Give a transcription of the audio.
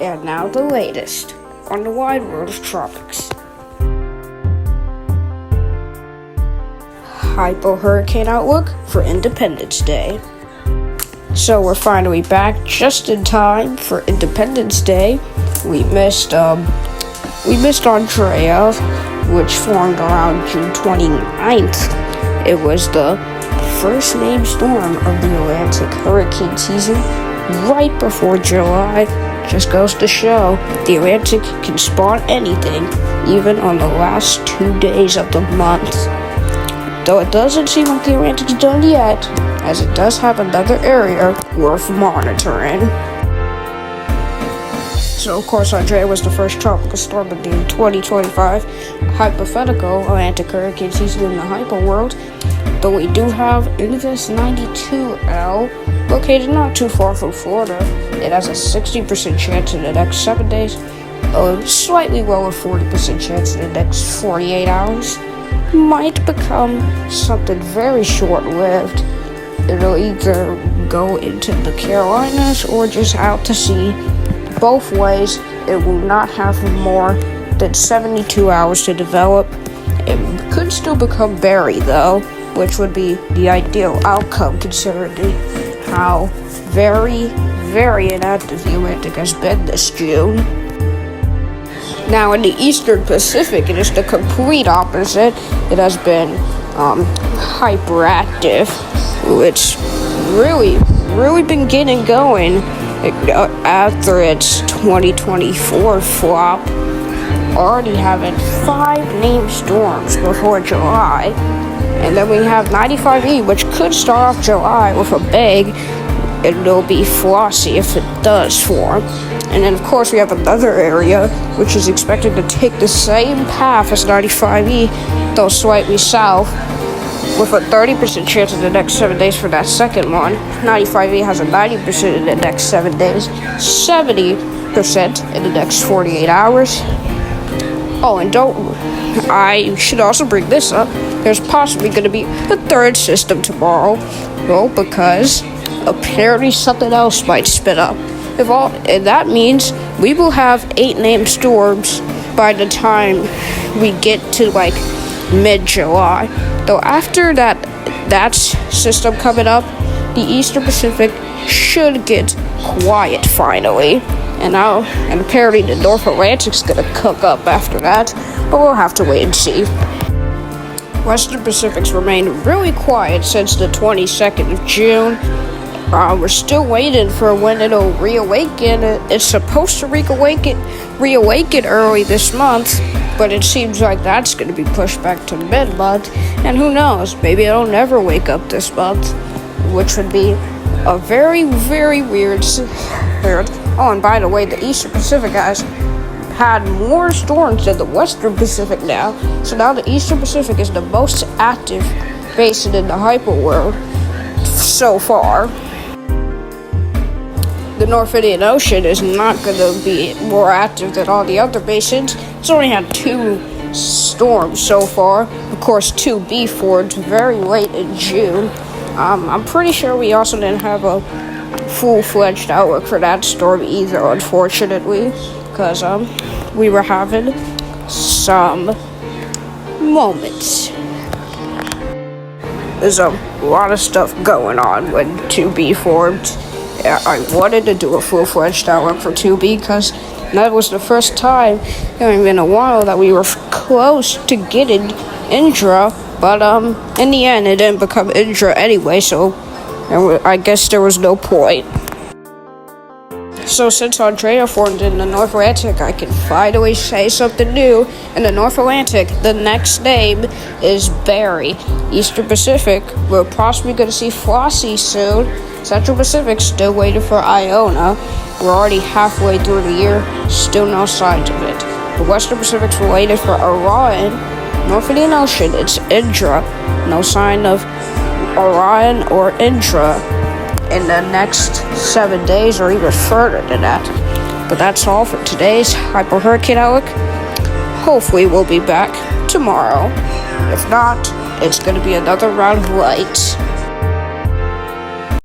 And now the latest on the wide world of tropics. Hypo hurricane outlook for Independence Day. So we're finally back just in time for Independence Day. We missed Andrea, which formed around June 29th. It was the first named storm of the Atlantic hurricane season right before July. Just goes to show the Atlantic can spawn anything, even on the last 2 days of the month. Though it doesn't seem like the Atlantic's done yet, as it does have another area worth monitoring. So, of course, Andrea was the first tropical storm of the 2025 hypothetical Atlantic hurricane season in the Hypo world. Though we do have Invis 92L, located not too far from Florida. It has a 60% chance in the next 7 days, a slightly lower 40% chance in the next 48 hours. Might become something very short-lived. It'll either go into the Carolinas or just out to sea. Both ways, it will not have more than 72 hours to develop. It could still become Barry, though, which would be the ideal outcome considering how very, very inactive the Atlantic has been this June. Now, in the Eastern Pacific, it is the complete opposite. It has been hyperactive. It's really been getting going after its 2024 flop. Already having 5 named storms before July. And then we have 95E, which could start off July with a bang. It'll be flossy if it does form. And then, of course, we have another area which is expected to take the same path as 95E, though slightly south, with a 30% chance in the next 7 days for that second one. 95E has a 90% in the next 7 days, 70% in the next 48 hours. Oh, and I should also bring this up. There's possibly going to be a third system tomorrow. Well, because apparently something else might spin up. And that means we will have 8 named storms by the time we get to like mid-July. Though after that system coming up, the Eastern Pacific should get quiet finally. And apparently the North Atlantic's gonna cook up after that, but we'll have to wait and see. Western Pacific's remained really quiet since the 22nd of June. We're still waiting for when it'll reawaken. It's supposed to reawaken early this month, but it seems like that's going to be pushed back to mid-month. And who knows, maybe it'll never wake up this month, which would be a very, very weird. Oh, and by the way, the Eastern Pacific has had more storms than the Western Pacific now. So now the Eastern Pacific is the most active basin in the Hypo world so far. The North Indian Ocean is not going to be more active than all the other basins. It's only had 2 storms so far. Of course, 2B formed very late in June. I'm pretty sure we also didn't have a full-fledged outlook for that storm either, unfortunately, because we were having some moments. There's a lot of stuff going on when 2B formed. I wanted to do a full-fledged outlook for 2B because that was the first time in a while that we were close to getting Indra, but in the end it didn't become Indra anyway, so I guess there was no point. So since Andrea formed in the North Atlantic, I can finally say something new. In the North Atlantic, the next name is Barry. Eastern Pacific, we're possibly going to see Flossie soon. Central Pacific, still waiting for Iona. We're already halfway through the year, still no signs of it. The Western Pacific's waiting for Orion. North Indian Ocean, it's Indra. No sign of Orion or Indra in the next 7 days or even further than that. But that's all for today's Hypo Hurricane Outlook. Hopefully we'll be back tomorrow. If not, it's going to be another round of light.